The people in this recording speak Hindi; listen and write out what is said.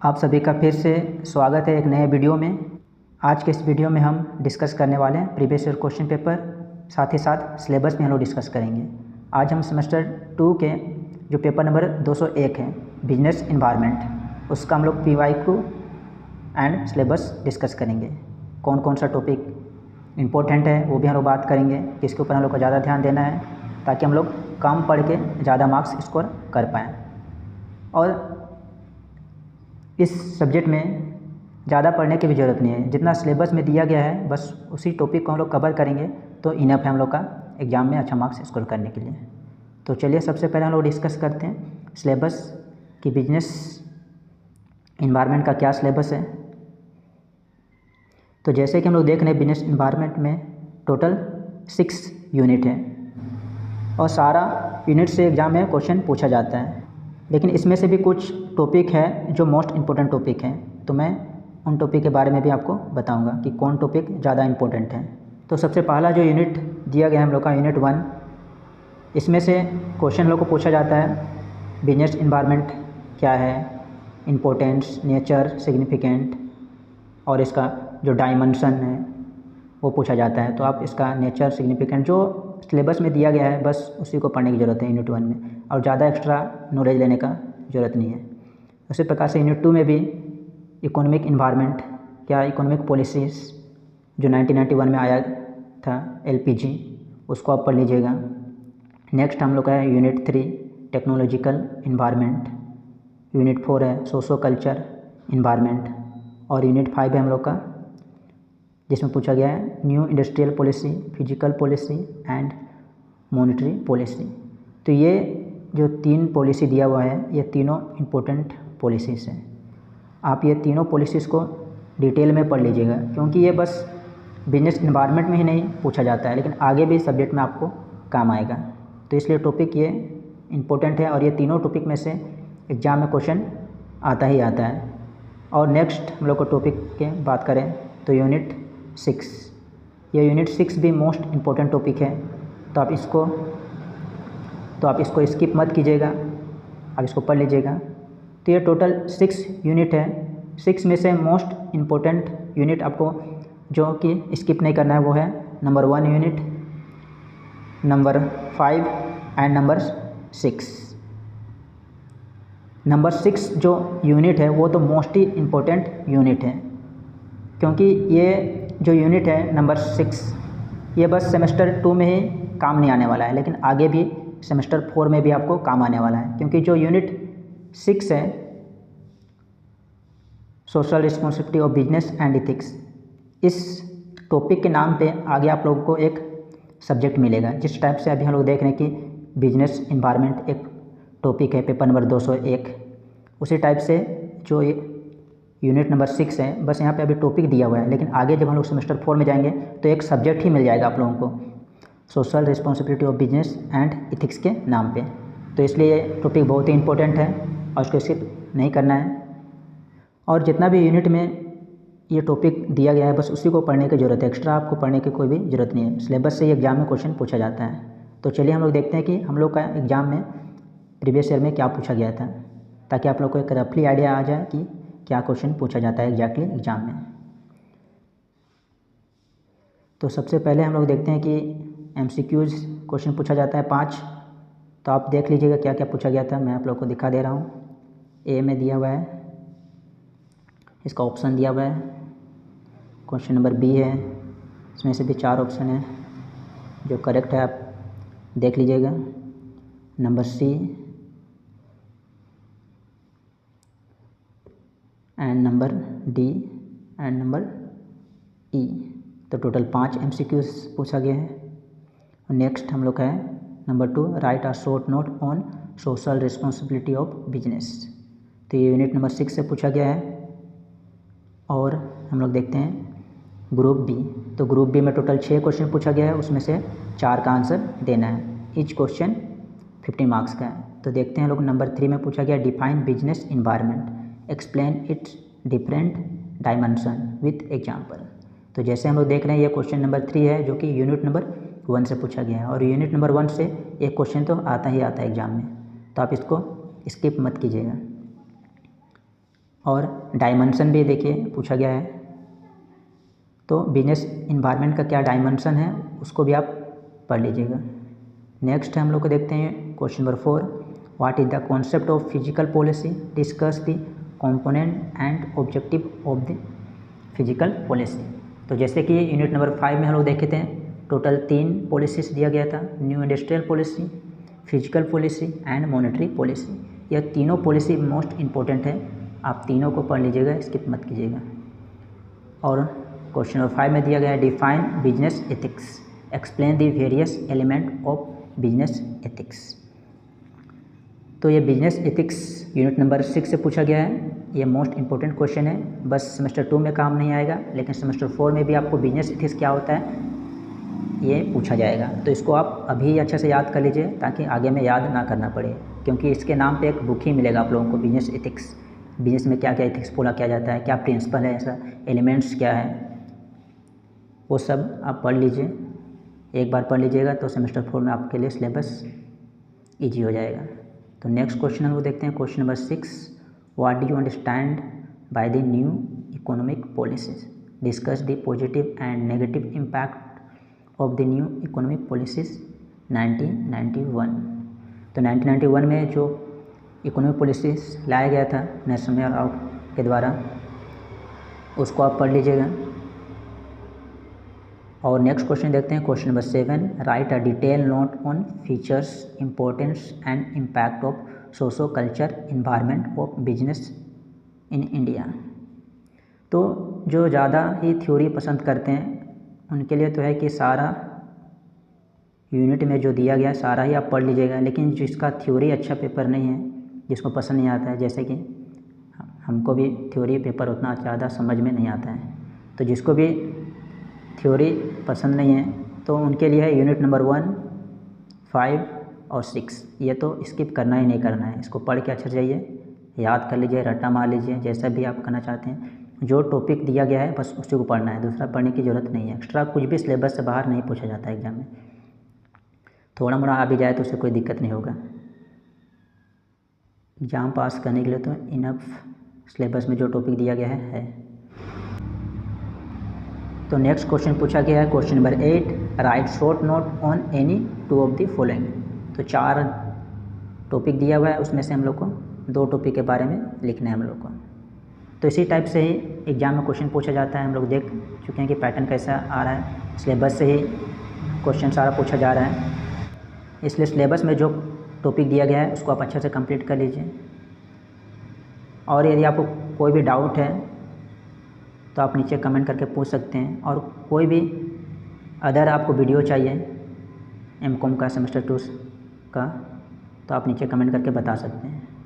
आप सभी का फिर से स्वागत है एक नए वीडियो में। आज के इस वीडियो में हम डिस्कस करने वाले हैं प्रीवियस ईयर क्वेश्चन पेपर, साथ ही साथ सिलेबस में हम लोग डिस्कस करेंगे। आज हम सेमेस्टर 2 के जो पेपर नंबर 201 है बिजनेस इन्वायरमेंट, उसका हम लोग PYQ एंड सिलेबस डिस्कस करेंगे। कौन कौन सा टॉपिक इम्पोर्टेंट है वो भी हम लोग बात करेंगे, किसके ऊपर हम लोग को ज़्यादा ध्यान देना है ताकि हम लोग कम पढ़ के ज़्यादा मार्क्स स्कोर कर पाएँ। और इस सब्जेक्ट में ज़्यादा पढ़ने की भी ज़रूरत नहीं है, जितना सिलेबस में दिया गया है बस उसी टॉपिक को हम लोग कवर करेंगे तो इनफ है हम लोग का एग्ज़ाम में अच्छा मार्क्स स्कोर करने के लिए। तो चलिए सबसे पहले हम लोग डिस्कस करते हैं सिलेबस कि बिजनेस इन्वायरमेंट का क्या सिलेबस है। तो जैसे कि हम लोग देख रहे हैं बिजनेस इन्वायरमेंट में टोटल 6 यूनिट है और सारा यूनिट से एग्ज़ाम में क्वेश्चन पूछा जाता है, लेकिन इसमें से भी कुछ टॉपिक है जो मोस्ट इम्पोर्टेंट टॉपिक हैं, तो मैं उन टॉपिक के बारे में भी आपको बताऊंगा कि कौन टॉपिक ज़्यादा इम्पोर्टेंट है। तो सबसे पहला जो यूनिट दिया गया है हम लोग का यूनिट 1, इसमें से क्वेश्चन लोग को पूछा जाता है बिजनेस इन्वायरमेंट क्या है, इम्पोर्टेंस, नेचर, सिग्निफिकेंट और इसका जो डायमेंशन है वो पूछा जाता है। तो आप इसका नेचर, सिग्निफिकेंट जो सिलेबस में दिया गया है बस उसी को पढ़ने की ज़रूरत है यूनिट 1 में, और ज़्यादा एक्स्ट्रा नॉलेज लेने का ज़रूरत नहीं है। उसी प्रकार से यूनिट 2 में भी इकोनॉमिक इन्वायरमेंट क्या, इकोनॉमिक पॉलिसीज़ जो 1991 में आया था LPG, उसको आप पढ़ लीजिएगा। नेक्स्ट हम लोग का है यूनिट 3 टेक्नोलॉजिकल इन्वायरमेंट, यूनिट 4 है सोशो कल्चर इन्वायरमेंट, और यूनिट 5 है हम लोग का जिसमें पूछा गया है new industrial policy, physical policy and monetary policy. तो ये जो 3 पॉलिसी दिया हुआ है ये तीनों इम्पोर्टेंट पॉलिसीज़ हैं। आप ये तीनों पॉलिसीज़ को डिटेल में पढ़ लीजिएगा, क्योंकि ये बस बिजनेस इन्वायरमेंट में ही नहीं पूछा जाता है लेकिन आगे भी सब्जेक्ट में आपको काम आएगा। तो इसलिए टॉपिक ये इम्पोर्टेंट है और ये तीनों टॉपिक में से एग्ज़ाम में क्वेश्चन आता ही आता है। और नेक्स्ट हम लोग को टॉपिक के बात करें तो यूनिट 6, ये यूनिट 6 भी मोस्ट इम्पोर्टेंट टॉपिक है। तो आप इसको स्किप मत कीजिएगा, आप इसको पढ़ लीजिएगा। तो ये टोटल 6 यूनिट है। 6 में से मोस्ट इम्पोर्टेंट यूनिट आपको जो कि स्किप नहीं करना है वो है number 1 unit, number 5 and number 6। Number 6 जो यूनिट है वो तो मोस्ट ही इम्पोर्टेंट यूनिट है, क्योंकि ये जो यूनिट है नंबर 6 ये बस सेमेस्टर 2 में ही काम नहीं आने वाला है, लेकिन आगे भी सेमेस्टर 4 में भी आपको काम आने वाला है। क्योंकि जो यूनिट 6 है social responsibility of business and ethics, इस टॉपिक के नाम पे आगे आप लोगों को एक सब्जेक्ट मिलेगा। जिस टाइप से अभी हम लोग देख रहे हैं कि बिजनेस इन्वायरमेंट एक टॉपिक है पेपर नंबर 201, उसी टाइप से जो यूनिट नंबर 6 है बस यहाँ पे अभी टॉपिक दिया हुआ है, लेकिन आगे जब हम लोग सेमेस्टर 4 में जाएंगे तो एक सब्जेक्ट ही मिल जाएगा आप लोगों को social responsibility of business and ethics के नाम पे। तो इसलिए ये टॉपिक बहुत ही इंपॉर्टेंट है और उसको स्किप नहीं करना है। और जितना भी यूनिट में ये टॉपिक दिया गया है बस उसी को पढ़ने की ज़रूरत है, एक्स्ट्रा आपको पढ़ने की कोई भी ज़रूरत नहीं है। सिलेबस से ही एग्ज़ाम में क्वेश्चन पूछा जाता है। तो चलिए हम लोग देखते हैं कि हम लोग का एग्ज़ाम में प्रीवियस ईयर में क्या पूछा गया था, ताकि आप लोग को एक रफली आइडिया आ जाए कि क्या क्वेश्चन पूछा जाता है एग्जैक्टली एग्ज़ाम में। तो सबसे पहले हम लोग देखते हैं कि MCQs क्वेश्चन पूछा जाता है 5। तो आप देख लीजिएगा क्या क्या पूछा गया था, मैं आप लोग को दिखा दे रहा हूँ। A में दिया हुआ है, इसका ऑप्शन दिया हुआ है। क्वेश्चन नंबर B है, इसमें से भी 4 ऑप्शन है, जो करेक्ट है आप देख लीजिएगा। Number C and number D and number E। तो टोटल 5 MCQs पूछा गया है। नेक्स्ट हम लोग का है number 2 right a short note on social responsibility of business. तो ये यूनिट नंबर 6 से पूछा गया है। और हम लोग देखते हैं ग्रुप B। तो ग्रुप B में टोटल 6 क्वेश्चन पूछा गया है, उसमें से 4 का आंसर देना है। ईच क्वेश्चन 50 मार्क्स का है। तो देखते हैं लोग नंबर 3 में पूछा गया define business environment, explain it's different dimension with example. तो जैसे हम लोग देख रहे हैं ये क्वेश्चन नंबर 3 है जो कि यूनिट नंबर 1 से पूछा गया है, और यूनिट नंबर 1 से एक क्वेश्चन तो आता ही आता है एग्ज़ाम में, तो आप इसको स्किप मत कीजिएगा। और डायमेंशन भी देखिए पूछा गया है, तो बिजनेस इन्वायरमेंट का क्या डायमेंशन है उसको भी आप पढ़ लीजिएगा। नेक्स्ट हम लोग को देखते हैं question number 4, what is the concept of physical policy, discuss the component and objective of the physical policy. तो जैसे कि यूनिट नंबर 5 में हम लोग देखे थे, टोटल 3 पॉलिसीज़ दिया गया था, new industrial policy, physical policy and monetary policy. यह तीनों पॉलिसी मोस्ट इम्पोर्टेंट है, आप तीनों को पढ़ लीजिएगा, स्किप मत कीजिएगा। और क्वेश्चन नंबर 5 में दिया गया है define business ethics, explain the various element of business ethics. तो ये बिजनेस एथिक्स यूनिट नंबर 6 से पूछा गया है, ये मोस्ट इम्पोर्टेंट क्वेश्चन है, बस सेमेस्टर 2 में काम नहीं आएगा, लेकिन सेमेस्टर 4 में भी आपको बिजनेस एथिक्स क्या होता है ये पूछा जाएगा। तो इसको आप अभी अच्छे से याद कर लीजिए ताकि आगे में याद ना करना पड़े, क्योंकि इसके नाम पे एक बुक ही मिलेगा आप लोगों को, बिजनेस एथिक्स। बिजनेस में क्या क्या एथिक्स फॉलो किया जाता है, क्या प्रिंसिपल है, ऐसा एलिमेंट्स क्या है, वो सब आप पढ़ लीजिए। एक बार पढ़ लीजिएगा तो सेमेस्टर 4 में आपके लिए सिलेबस ईजी हो जाएगा। तो नेक्स्ट क्वेश्चन हम लोग देखते हैं question number 6, what do you understand by the new economic policies, discuss the positive and negative impact of the new economic policies 1991। तो 1991 में जो इकोनॉमिक पॉलिसीज लाया गया था नेशनल आउट के द्वारा, उसको आप पढ़ लीजिएगा। और नेक्स्ट क्वेश्चन देखते हैं question number 7, right a detail note on features, importance and impact of socio culture environment of business in India. तो जो ज़्यादा ही थ्योरी पसंद करते हैं उनके लिए तो है कि सारा यूनिट में जो दिया गया सारा ही आप पढ़ लीजिएगा, लेकिन जिसका थ्योरी अच्छा पेपर नहीं है, जिसको पसंद नहीं आता है, जैसे कि हमको भी थ्योरी पेपर उतना ज़्यादा समझ में नहीं आता है, तो जिसको भी थ्योरी पसंद नहीं है तो उनके लिए है यूनिट नंबर 1, 5 और 6। ये तो स्किप करना ही नहीं करना है, इसको पढ़ के अच्छा जाइए, याद कर लीजिए, रट्टा मार लीजिए, जैसा भी आप करना चाहते हैं। जो टॉपिक दिया गया है बस उसी को पढ़ना है, दूसरा पढ़ने की ज़रूरत नहीं है। एक्स्ट्रा कुछ भी सिलेबस से बाहर नहीं पूछा जाता है एग्जाम में, थोड़ा मोड़ा आ भी जाए तो उससे कोई दिक्कत नहीं होगा। एग्ज़ाम पास करने के लिए तो इनफ सिलेबस में जो टॉपिक दिया गया है। तो नेक्स्ट क्वेश्चन पूछा गया है question number 8, right short note on any 2 of the following. तो 4 टॉपिक दिया हुआ है, उसमें से हम लोग को 2 टॉपिक के बारे में लिखना है हम लोग को। तो इसी टाइप से ही एग्ज़ाम में क्वेश्चन पूछा जाता है, हम लोग देख चुके हैं कि पैटर्न कैसा आ रहा है, सिलेबस से ही क्वेश्चन सारा पूछा जा रहा है, इसलिए सिलेबस में जो टॉपिक दिया गया है उसको आप अच्छे से कंप्लीट कर लीजिए। और यदि आपको कोई भी डाउट है तो आप नीचे कमेंट करके पूछ सकते हैं, और कोई भी अदर आपको वीडियो चाहिए एमकॉम का सेमेस्टर 2 का तो आप नीचे कमेंट करके बता सकते हैं।